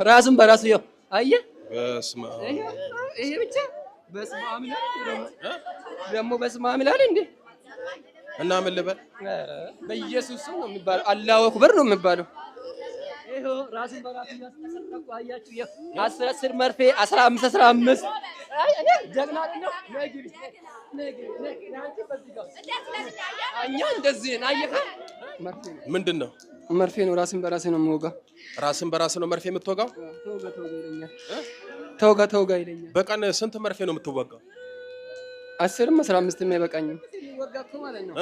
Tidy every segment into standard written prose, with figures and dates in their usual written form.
ራስን በራሱ ይው አየህ። በስመ አብ ይሄ ብቻ በስመ አብ ይላል ደግሞ በስመ አብ ይላል እንዴ! እና ምን ልበል? በኢየሱስ ስም ነው የሚባለው። አላሁ አክበር ነው የሚባለው። ይሄው ራስን በራሱ ያስተሰጠቁ አያችሁ። 10 መርፌ 15 አይ እኔ ጀግና አይደለም። እኛ እንደዚህ ነው። አየህ ምንድን ነው መርፌ ነው። ራስን በራስ ነው የምወጋው። ራስን በራስ ነው መርፌ የምትወጋው? ተወጋ ይለኛል። በቀን ስንት መርፌ ነው የምትወጋው? 10ም 15ም አይበቃኝም። ወጋኩ ማለት ነው።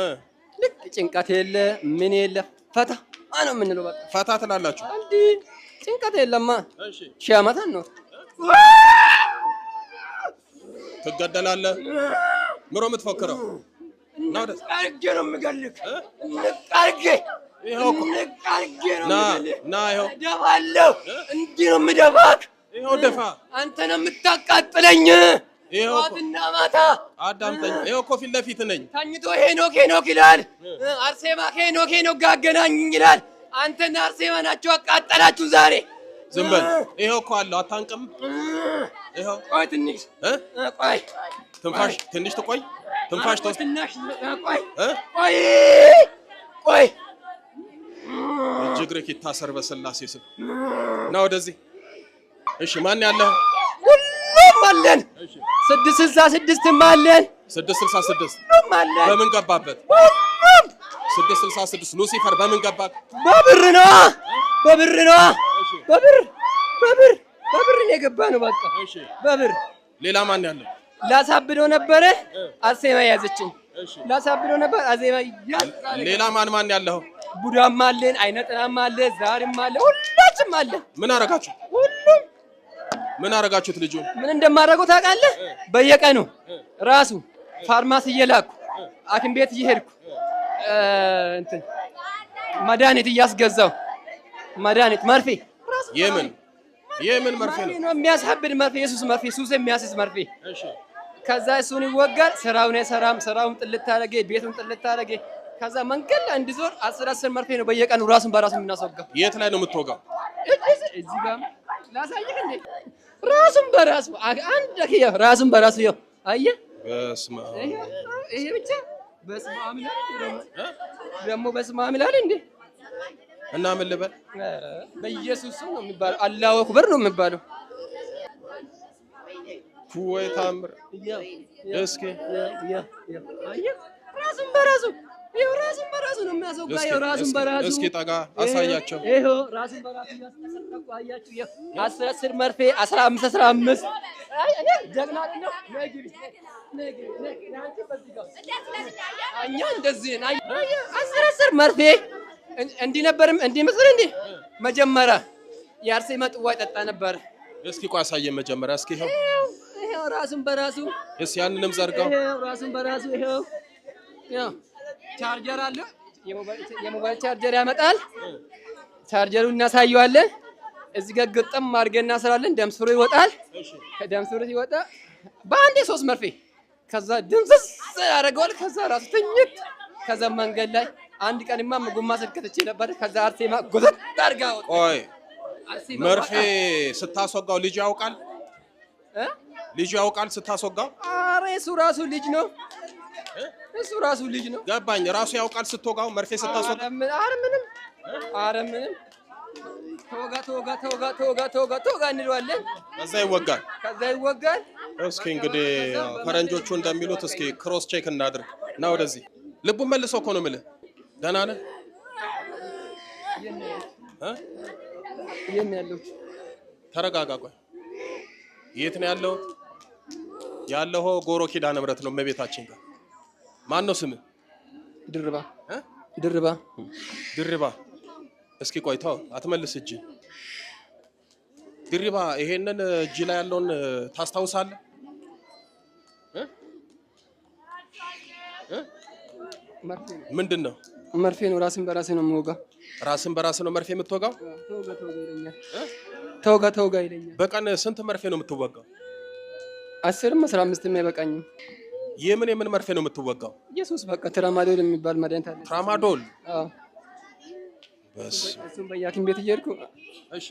ልክ ጭንቀት የለ ምን የለ ፈታ ነው የምንለው። በቃ ፈታ ትላላችሁ እንዴ? ጭንቀት የለማ። እሺ ሺህ ዓመት ነው ትገደላለህ። ምሮ የምትፎክረው ነው ደስ አርጌ ነው የምገልክ። አርጌ ይሄው ና ይሄው ደፋለሁ። እንዲህ ነው የምደፋክ። ይሄው ደፋ። አንተ ነው የምታቃጥለኝ። ይሄው ዋትና ማታ አዳምጠኝ። ይሄው እኮ ፊት ለፊት ነኝ። ታኝቶ ሄኖክ ይላል። አርሴማ ሄኖክ ጋገናኝ ይላል። አንተና አርሴማ ናችሁ አቃጠላችሁ ዛሬ። ዝም በል። ይሄው እኮ አለው አታንቅም። ይሄው ቆይ ትንሽ ቆይ ትንፋሽ ትንሽ ትቆይ። ትንፋሽ ተወስ ትንሽ ቆይ እጅግሬ ይታሰር በስላሴ ስም ና ወደዚህ። እሺ ማን ያለው? ሁሉም አለን። 666 አለን። 666 አለን። በምን ገባበት? 666 ሉሲፈር በምን ገባ? በብር ነው። በብር ነው የገባ ነው። በቃ እሺ በብር። ሌላ ማን ያለው? ላሳብደው ነበረ አርሴማ ያዘችኝ። ላሳብደው ነበር አርሴማ ያዘች። ሌላ ማን ያለው? ቡዳም አለን፣ አይነጥራም አለ፣ ዛሬም አለ፣ ሁላችንም አለ። ምን አረጋችሁ? ሁሉም ምን አረጋችሁት? ልጁን ምን እንደማደርገው ታውቃለህ? በየቀኑ ራሱ ፋርማሲ እየላኩ ሐኪም ቤት እየሄድኩ እንትን መድኃኒት እያስገዛው መድኃኒት መርፌ የምን መርፌ ነው የሚያሳብድ መርፌ፣ ኢየሱስ መርፌ፣ ሱስ የሚያስዝ መርፌ። እሺ ከዛ እሱን ይወጋል። ስራውን አይሰራም። ስራውን ጥልት አደረገ፣ ቤቱን ጥልት አደረገ። ከዛ መንገድ ላይ እንዲዞር 10 መርፌ ነው በየቀኑ ራሱን በራሱ የምናስወጋው። የት ላይ ነው የምትወጋው? እዚህ ጋር ላሳየህ እንዴ? ራሱን በራሱ አንድ አኪያ ራሱን በራሱ ይው አየህ። በስመ አብ ይሄ ብቻ በስመ አብ ይላል ደግሞ በስመ አብ ይላል እንዴ! እና ምን ልበል? በኢየሱስ ስም ነው የሚባለው። አላሁ አክበር ነው የሚባለው። ወይ ታምር! እስኪ አየህ ራሱን በራሱ ራሱን በራሱ ነው የሚያስወጋው። ራሱን በራሱ እስኪ ጠጋ አሳያቸው። ይሄው ራሱን በራሱ ያስተሰጠቁ አያችሁ። 10 መርፌ 15 አይ እኔ ጀግና አይደለም። እኛ እንደዚህ ነው። 10 መርፌ እንዲህ ነበርም እንዲህ መስል እንዴ! መጀመሪያ የአርሴማ ጥዋ ይጠጣ ነበር። እስኪ ቆይ አሳየን መጀመሪያ። እስኪ ይሄው ራሱን በራሱ እስኪ ያንንም ዘርጋው። ይሄው ራሱን በራሱ ይሄው ቻርጀር አለ። የሞባይል ቻርጀር ያመጣል። ቻርጀሩን እናሳየዋለን። እዚህ ጋር ግጥም አድርገን እናስራለን። ደም ስሩ ይወጣል። ከደም ስሩ ሲወጣ በአንዴ 3 መርፌ ከዛ ድምፅስ ያደርገዋል። ከዛ ራሱ ትኝት። ከዛ መንገድ ላይ አንድ ቀንማ ጉማ ስልከተች ነበር። ከዛ አርሴማ ጎዘት አድርጋው። ቆይ መርፌ ስታስወጋው ልጅ ያውቃል? ልጅ ያውቃል ስታስወጋው? ኧረ እሱ ራሱ ልጅ ነው። እሱ ራሱ ልጅ ነው። ገባኝ። ራሱ ያውቃል ስትወጋው መርፌ ስታስወጋ? ኧረ ምንም ተወጋ እንለዋለን። ከዛ ይወጋል። እስኪ እንግዲህ ፈረንጆቹ እንደሚሉት እስኪ ክሮስ ቼክ እናድርግ። ና ወደዚህ። ልቡን መልሶ እኮ ነው የምልህ። ደህና ነህ? የት ነው ያለው? ተረጋጋ። ቆይ የት ነው ያለው? ያለው ጎሮ ኪዳነ ምሕረት ነው እመቤታችን ጋር። ማን ነው ስምህ? ድርባ። እስኪ ቆይ ተው አትመልስ። እጅ ድርባ፣ ይሄንን እጅ ላይ ያለውን ታስታውሳለህ? ምንድን ነው? መርፌ ነው። ራስን በራስ ነው የምወጋው። ራስን በራስ ነው መርፌ የምትወጋው? ተወጋ ይለኛል። በቀን ስንት መርፌ ነው የምትወጋው? 10ም 15ም አይበቃኝም። የምን መርፌ ነው የምትወጋው? ኢየሱስ በቃ ትራማዶል የሚባል መድኃኒት አለ። ትራማዶል? አዎ። በስ እሱም በየሐኪም ቤት እየሄድኩ እሺ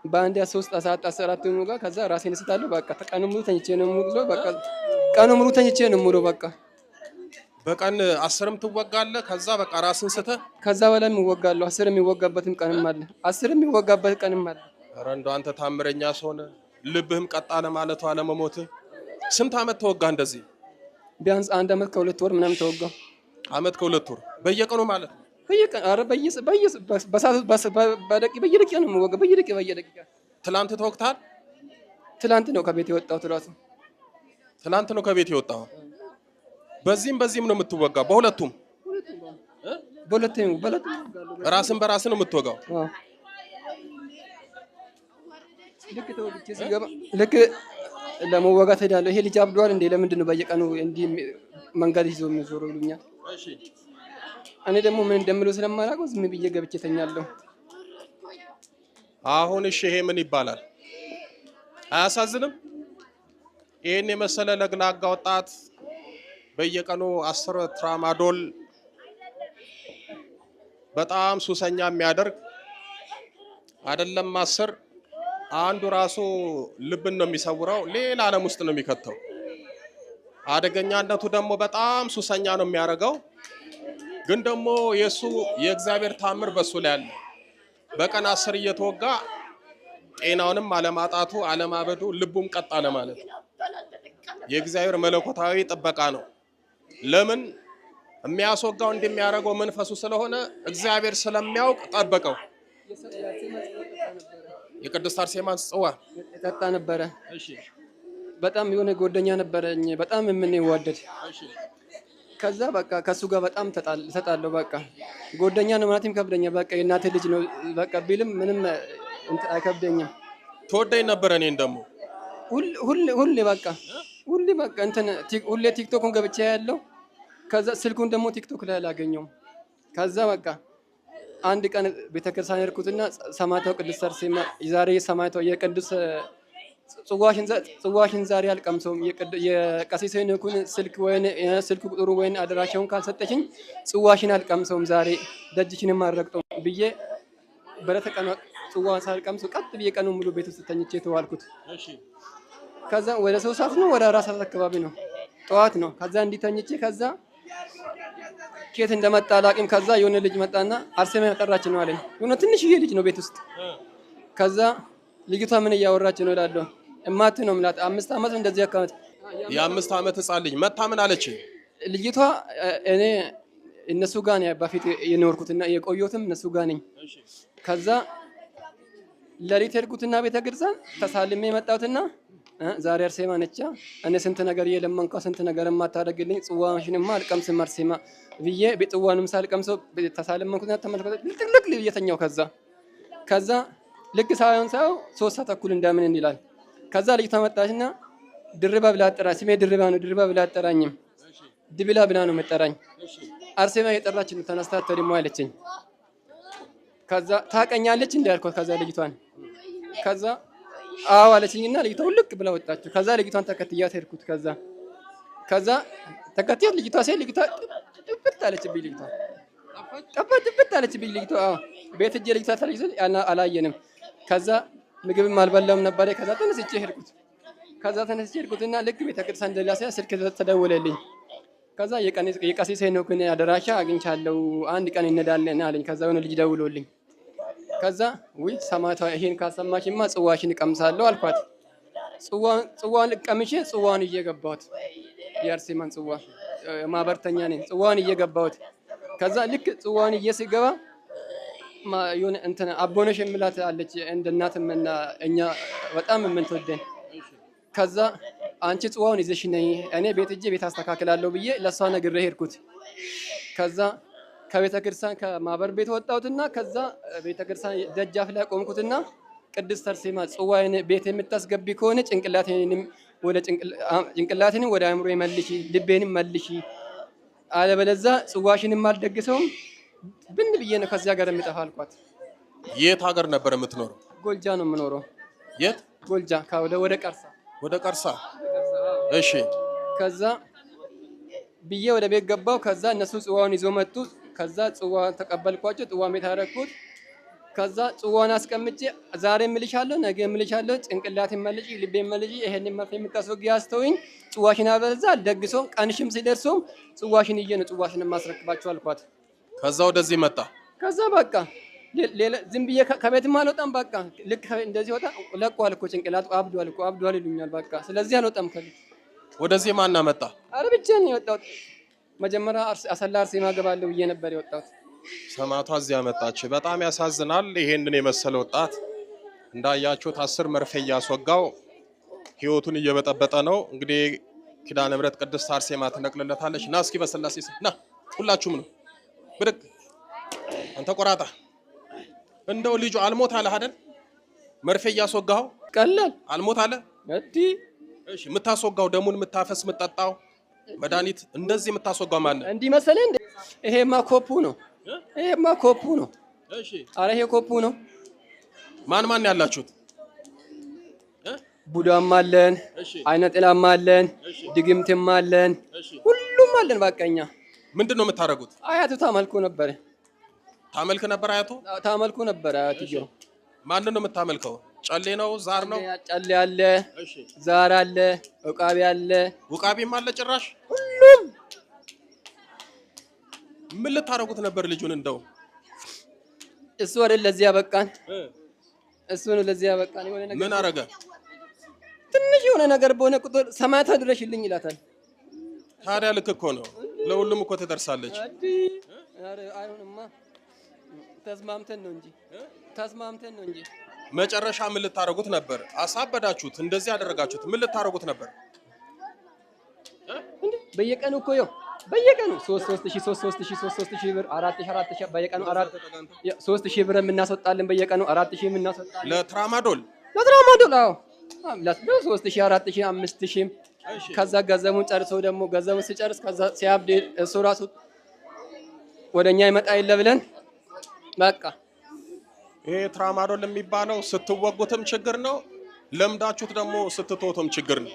በአንድ 3 ሰዓት 14 ነው ጋር ከዛ ራሴን ስታለሁ። በቃ ቀኑ ሙሉ ተኝቼ ነው የምውለው። በቃ ቀኑ ሙሉ ተኝቼ ነው የምውለው። በቃ በቀን 10ም ትወጋለህ። ከዛ በቃ ራስን ስተህ ከዛ በላይ እወጋለሁ። 10 የሚወጋበትም ቀንም አለ። 10 የሚወጋበት ቀንም አለ። ኧረ እንደው አንተ ታምረኛ ሰው ነህ። ልብህም ቀጥ አለ ማለቱ አለመሞትህ። ስንት ዓመት ተወጋ እንደዚህ? ቢያንስ 1 ዓመት ከ2 ወር ምናምን ተወጋው። ዓመት ከ2 ወር በየቀኑ ማለት ነው? በየቀኑ ኧረ በየደቂቃ ነው የምወጋው። በየደቂቃ ትላንት ተወግተሃል? ትላንት ነው ከቤት የወጣሁት እራሱ። ትላንት ነው ከቤት የወጣኸው? በዚህም ነው የምትወጋው? በሁለቱም ራስን በራስ ነው የምትወጋው? ልክ ለመወጋት ሄዳለሁ። ይሄ ልጅ አብዷል እንዴ? ለምንድን ነው በየቀኑ እንዲህ መንገድ ይዞ የሚዞረው ይሉኛል። እኔ ደግሞ ምን እንደምለው ስለማላውቀው ዝም ብዬ ገብቼ ተኛለሁ። አሁን እሺ ይሄ ምን ይባላል? አያሳዝንም? ይሄን የመሰለ ለግላጋ ወጣት በየቀኑ 10 ትራማዶል በጣም ሱሰኛ የሚያደርግ አይደለም 10 አንዱ ራሱ ልብን ነው የሚሰውረው፣ ሌላ ዓለም ውስጥ ነው የሚከተው። አደገኛነቱ ደግሞ በጣም ሱሰኛ ነው የሚያደርገው። ግን ደግሞ የእግዚአብሔር ታምር በሱ ላይ አለ። በቀን 10 እየተወጋ ጤናውንም አለማጣቱ አለማበዱ ልቡም ቀጥ አለ ማለት ነው። የእግዚአብሔር መለኮታዊ ጥበቃ ነው። ለምን የሚያስወጋው እንደሚያደርገው መንፈሱ ስለሆነ እግዚአብሔር ስለሚያውቅ ጠበቀው። የቅድስት አርሴማን ጽዋ ጠጣ ነበረ። በጣም የሆነ ጓደኛ ነበረኝ በጣም የምንዋደድ። ከዛ በቃ ከሱ ጋር በጣም ተጣለው። በቃ ጓደኛ ነው ማለት ይከብደኛል። በቃ የእናቴ ልጅ ነው በቃ ቢልም ምንም አይከብደኝም። ተወደኝ ነበረ። እኔን ደግሞ ሁሌ በቃ እንትን ሁሌ ቲክቶክን ገብቼ ያለው። ከዛ ስልኩን ደግሞ ቲክቶክ ላይ አላገኘውም። ከዛ በቃ አንድ ቀን ቤተክርስቲያን ሄድኩትና ሰማዕቷ ቅድስት አርሴማ ዛሬ ሰማዕቷ የቅዱስ ጽዋሽን ዛሬ አልቀምሰውም። የቀሲስ ሄኖክን ስልክ ቁጥሩ ወይን አድራሻውን ካልሰጠችኝ ጽዋሽን አልቀምሰውም ዛሬ ደጅሽንም አልረግጠውም ብዬ በለተቀኗ ጽዋን ሳልቀምሰው ቀጥ ብዬ ቀኑ ሙሉ ቤት ውስጥ ተኝቼ ተዋልኩት። ከዛ ወደ 3 ሰዓት ነው ወደ 4 ሰዓት አካባቢ ነው ጠዋት ነው። ከዛ እንዲተኝቼ ከዛ ኬት እንደመጣ አላውቅም። ከዛ የሆነ ልጅ መጣና አርሴማ ያጠራች ነው አለኝ። የሆነ ትንሽዬ ልጅ ነው ቤት ውስጥ። ከዛ ልጅቷ ምን እያወራች ነው እላለሁ። እማት ነው የምላት 5 ዓመት እንደዚህ አካባቢ የ5 ዓመት ህፃን ልጅ መታ ምን አለች ልጅቷ? እኔ እነሱ ጋር ነው በፊት የኖርኩትና የቆየሁትም እነሱ ጋር ነኝ። ከዛ ለሊት ሄድኩትና ቤተክርስቲያን ተሳልሜ የመጣሁትና ዛሬ አርሴማ ነቻ እኔ ስንት ነገር እየለመንኳ ስንት ነገር የማታደርግልኝ ጽዋሽንማ አልቀምስም አርሴማ ብዬ ጽዋንም ሳልቀምሰው ተሳልመንኩትና ተመልከተ ልቅ ልየተኛው። ከዛ ልክ ሳይሆን 3 ሰዓት ተኩል እንደምን ይላል። ከዛ ልጅ ተመጣችና ድርባ ብላ አጠራ። ስሜ ድርባ ነው። ድርባ ብላ አጠራኝም ድብላ ብላ ነው መጠራኝ። አርሴማ የጠራች ነው ተነስታ ተደሞ አለችኝ። ከዛ ታቀኛለች እንዳልኳት ከዛ ልጅቷን ከዛ አዎ አለችኝና ልጅቷ ልቅ ብላ ወጣች። ከዛ ልጅቷን ተከትያት ሄድኩት። ከዛ ተከትያት ልጅቷ ልጅቷ ጥፍት አለችብኝ። ጥፍት አለችብኝ ልጅቷ። አዎ ቤት ሂጅ ልጅቷ ተለይቶ አላየንም። ከዛ ምግብም አልበላም ነበር። ከዛ ተነስቼ ሄድኩትና ልክ ቤተክርስቲያን እንደላሰ ስልክ ተደወለልኝ። ከዛ የቀሲስ ሄኖክን አደራሻ አግኝቻለሁ አንድ ቀን እንሄዳለን አለኝ። ከዛ የሆነ ልጅ ደውሎልኝ ከዛ ውይ ሰማዕቷ ይሄን ካሰማሽማ ጽዋሽን እቀምሳለሁ አልኳት። ጽዋን ቀምሼ ጽዋን እየገባሁት የአርሴማን ጽዋ ማህበርተኛ ነኝ። ጽዋን እየገባሁት ከዛ ልክ ጽዋን እየስገባ የሆነ እንትን አቦነሽ የምላት አለች እንደ እናትም እና እኛ በጣም የምንትወደን። ከዛ አንቺ ጽዋውን ይዘሽ ነይ እኔ ቤት ሂጅ ቤት አስተካክላለሁ ብዬ ለሷ ነግሬ ሄድኩት። ከዛ ከቤተክርስቲያን ከማህበር ቤት ወጣሁትና ከዛ ቤተክርስቲያን ደጃፍ ላይ ቆምኩትና ቅድስት አርሴማ ጽዋዬን ቤት የምታስገቢ ከሆነ ጭንቅላቴንም ወደ አእምሮ መልሺ፣ ልቤንም መልሺ፣ አለበለዚያ ጽዋሽንም አልደግሰውም ብን ብዬ ነው ከዚያ ሀገር የምጠፋ አልኳት። የት ሀገር ነበር የምትኖረው? ጎልጃ ነው የምኖረው። የት? ጎልጃ ወደ ቀርሳ። ወደ ቀርሳ። እሺ። ከዛ ብዬ ወደ ቤት ገባው። ከዛ እነሱ ጽዋውን ይዞ መጡ። ከዛ ጽዋን ተቀበልኳቸው። ጽዋን ቤት አደረኩት። ከዛ ጽዋን አስቀምጬ ዛሬ እምልሻለሁ፣ ነገ እምልሻለሁ፣ ጭንቅላት መልጪ፣ ልቤ መልጪ፣ ይሄን መርፌ የምታስወጊ ያስተውኝ፣ ጽዋሽን አበዛ ደግሶ ቀንሽም ሲደርሱም ጽዋሽን ይዤ ነው ጽዋሽን ማስረክባቸው አልኳት። ከዛ ወደዚህ መጣ። ከዛ በቃ ሌላ ዝም ብዬ ከቤትም አልወጣም። በቃ ልክ እንደዚህ ወጣ ለቋል እኮ ጭንቅላቱ አብዷል ይሉኛል። በቃ ስለዚህ አልወጣም ከቤት። ወደዚህ ማን መጣ? አረ ብቻዬን ነው የወጣሁት። መጀመሪያ አሰላ አርሴማ ገባለሁ ብዬ ነበር የወጣሁት። ሰማዕቷ እዚያ መጣች። በጣም ያሳዝናል። ይሄንን የመሰለ ወጣት እንዳያችሁት 10 መርፌ እያስወጋው ህይወቱን እየበጠበጠ ነው። እንግዲህ ኪዳነ ምሕረት ቅድስት አርሴማ ትነቅልለታለች። ና እስኪ በስላሴ ስም ና፣ ሁላችሁም ነው ብድግ። አንተ ቆራጣ እንደው ልጁ አልሞት አለ አይደል? መርፌ እያስወጋው ቀላል አልሞት አለ እዲ። እሺ የምታስወጋው ደሙን የምታፈስ የምትጠጣው መድኃኒት እንደዚህ የምታስወጋው ማን ነው? እንዲህ መሰለህ እንዴ? ይሄማ ኮፑ ነው። ይሄማ ኮፑ ነው። እሺ አረ ይሄ ኮፑ ነው። ማን ያላችሁት? ቡዳም አለን፣ አይነ ጥላም አለን፣ ድግምትም አለን፣ ሁሉም አለን። በቃኛ ምንድነው የምታደርጉት? አያቱ ታመልኩ ነበር። ታመልክ ነበር? አያቱ ታመልኩ ነበር። አያትዮ ማንን ነው የምታመልከው? ጨሌ ነው? ዛር ነው? ጨሌ አለ፣ ዛር አለ፣ ውቃቢ አለ። ውቃቢም አለ ጭራሽ። ሁሉም ምን ልታደርጉት ነበር ልጁን? እንደው እሱ አይደል ለዚህ ያበቃን? እሱ ነው ለዚህ ያበቃን። የሆነ ነገር ምን አረገ? ትንሽ የሆነ ነገር በሆነ ቁጥር ሰማዕቷ ድረሽልኝ ይላታል። ታዲያ ልክ እኮ ነው። ለሁሉም እኮ ትደርሳለች። አረ አይሆንማ። ተስማምተን ነው እንጂ መጨረሻ ምን ልታደርጉት ነበር? አሳበዳችሁት፣ እንደዚህ ያደረጋችሁት። ምን ልታደርጉት ነበር? በየቀኑ እኮ በየቀኑ 3000 ብር 4000 በየቀኑ 3000 ብር የምናስወጣለን። በየቀኑ 4000 የምናስወጣለን ለትራማዶል። አዎ ለ3000 4000 5000። ከዛ ገንዘቡን ጨርሰው ደግሞ ገንዘቡን ሲጨርስ ከዛ ሲያብድ እሱ ራሱ ወደኛ ይመጣ የለ ብለን በቃ ይሄ ትራማዶል የሚባለው ስትወጉትም ችግር ነው፣ ለምዳችሁት ደግሞ ስትቶቱም ችግር ነው።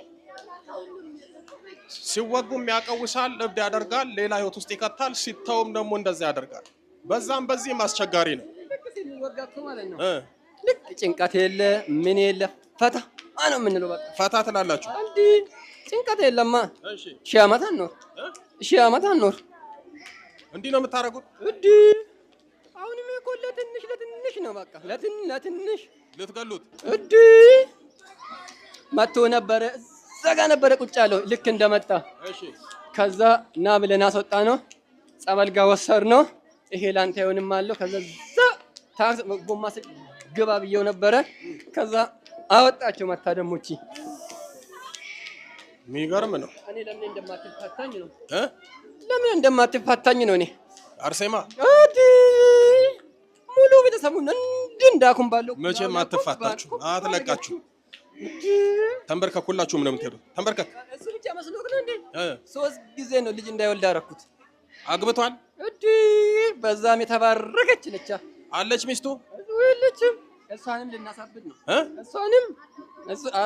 ሲወጉም ያቀውሳል፣ እብድ ያደርጋል፣ ሌላ ህይወት ውስጥ ይከታል። ሲተውም ደግሞ እንደዛ ያደርጋል። በዚህም አስቸጋሪ ነው። ልክ ጭንቀት የለ ምን የለ ፈታ ነው የምንለው። በቃ ፈታ ትላላችሁ። አንዲ ጭንቀት የለማ። ሺህ ዓመት አንኖር። እንዲህ ነው የምታረጉት? እንዲ አሁንም እኮ ለትንሽ ነው። በቃ ለትንሽ ልትገሉት እንዲ መጥቶ ነበረ። እዛ ጋ ነበረ ቁጭ ያለው ልክ እንደመጣ። ከዛ ና ብለን አስወጣ ነው። ጸበል ጋር ወሰድ ነው። ይሄ ላንተ አይሆንም አለው። ከዛ ታክስ ጎማ ግባ ብየው ነበረ። ከዛ አወጣቸው። መታ ደሞቺ የሚገርም ነው። እኔ ለምን እንደማትፋታኝ ነው። እኔ አርሴማ ሙሉ ቤተሰቡን እንዳኩም ባለው መቼም አትፋታችሁ፣ አትለቃችሁ። ተንበርከኩላችሁም ነው የምትሄዱት። ተንበርከክ። እሱ ብቻ መስሎክ ነው እንዴ? 3 ጊዜ ነው ልጅ እንዳይወልድ አደረኩት። አግብቷል። በዛም የተባረከች ነች አለች ሚስቱ የለችም። እሷንም ልናሳብድ ነው።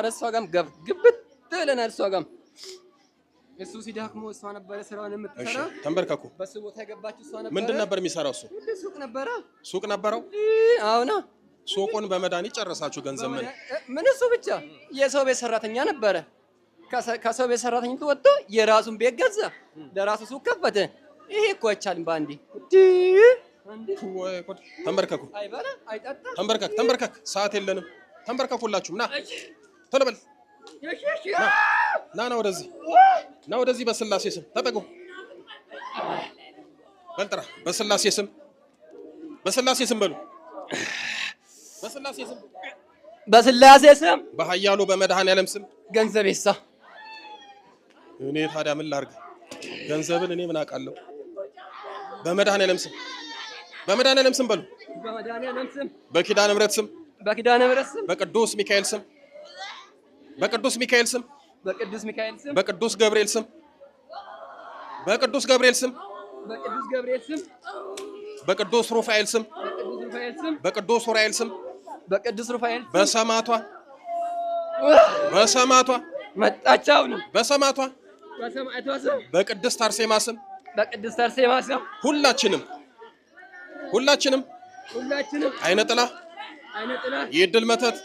እሷ ጋም ግብት ብለናል። እሷ ጋም እሱ ሲዳክሞ እሷ ነበረ ስራውን የምትሰራ። ተንበርከኩ። በሱ ቦታ የገባችው እሷ ነበረ። ምንድን ነበር የሚሰራው እሱ? ሱቅ ነበረው። አሁና ሱቁን በመድኃኒት ጨረሳችሁ ገንዘብ? ምን እሱ ብቻ የሰው ቤት ሰራተኛ ነበረ። ከሰው ቤት ሰራተኝቱ ወጥቶ የራሱን ቤት ገዛ፣ ለራሱ ሱቅ ከፈተ። ይሄ እኮ አይቻልም በአንዴ። ተንበርከኩ። አይበላ አይጠጣ። ተንበርከክ። ሰዓት የለንም። ተንበርከኩላችሁ። ና ቶሎ በል። ና ወደዚህ። በስላሴ ስም ተጠጉ። በልጥራ። በስላሴ ስም በሉ። በስላሴ ስም በኃያሉ በመድኃኔዓለም ስም ገንዘብ ይሳ። እኔ ታዲያ ምን ላድርግ? ገንዘብን እኔ ምን አውቃለሁ? በመድኃኔዓለም ስም በሉ። በመድኃኔዓለም ስም በኪዳነ ምሕረት ስም በቅዱስ ሚካኤል ስም በቅዱስ ገብርኤል ስም በቅዱስ ሩፋኤል ስም በቅዱስ ኡራኤል ስም በሰማዕቷ መጣቻው ነው። በሰማዕቷ በቅድስት አርሴማ ስም ሁላችንም ሁላችንም አይነ ጥላ የድል መተት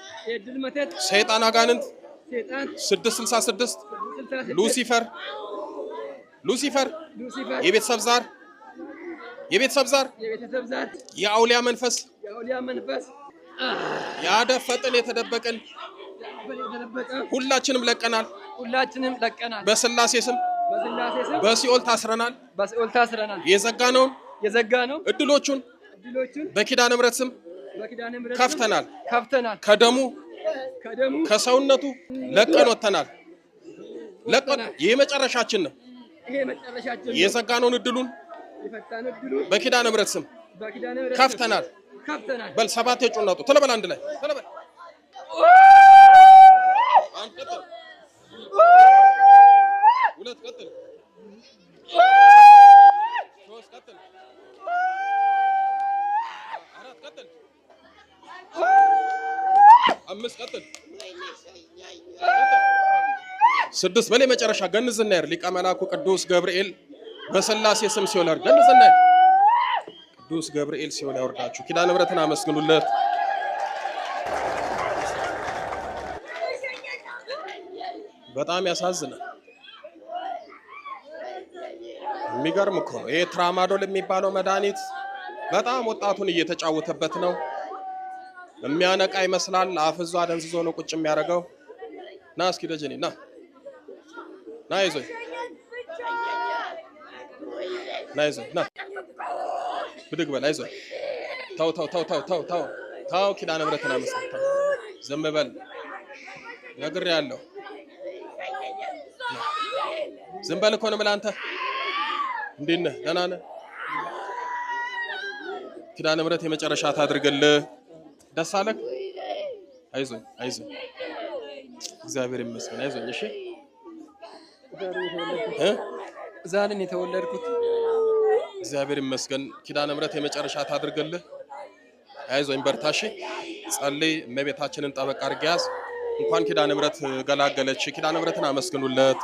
ሰይጣን አጋንንት 666 ሉሲፈር የቤተሰብ ዛር የአውሊያ መንፈስ ያደፈጥን የተደበቀን ሁላችንም ለቀናል። በስላሴ ስም በሲኦል ታስረናል። የዘጋነውን እድሎቹን በኪዳነ ምሕረት ስም ከፍተናል። ከደሙ ከሰውነቱ ለቀን ወጥተናል። ይሄ መጨረሻችን ነው። የዘጋነውን እድሉን በኪዳነ ምሕረት ስም ከፍተናል። በል 7 የጮናጡ ተለበል አንድ ላይ ተለበል አንድ ቀጥል 2 ቀጥል 3 ቀጥል 4 ቀጥል 5 ቀጥል 6 በላይ መጨረሻ ገንዝና ይር ሊቀ መላኩ ቅዱስ ገብርኤል በስላሴ ስም ሲወለድ ገንዝና ይር ቅዱስ ገብርኤል ሲሆን ያወርዳችሁ። ኪዳነ ምሕረትን አመስግኑለት። በጣም ያሳዝናል። የሚገርም እኮ ነው። ይሄ ትራማዶል የሚባለው መድኃኒት በጣም ወጣቱን እየተጫወተበት ነው። የሚያነቃ ይመስላል። አፍዞ አደንዝዞ ነው ቁጭ የሚያደርገው። ና እስኪ ደጀኔ ና ይዞኝ ና ብድግ በል አይዞህ። ተው ኪዳነ ምሕረትን አመስግን። ዝም በል ነግሬሃለሁ። ዝም በል እኮ ነው የምልህ። አንተ እንዴት ነህ? ደህና ነህ? ኪዳነ ምሕረት የመጨረሻ ታድርግልህ። ደስ አለህ? አይዞህ እግዚአብሔር ይመስገን። አይዞህ። እሺ ዛሬ ነው የተወለድኩት። እግዚአብሔር ይመስገን። ኪዳነ ምሕረት የመጨረሻ ታድርግልህ። አይዞኝ በርታሽ። ጸልይ። እመቤታችንን ጠበቅ አድርጊ ያዝ። እንኳን ኪዳነ ምሕረት ገላገለች። ኪዳነ ምሕረትን አመስግኑለት።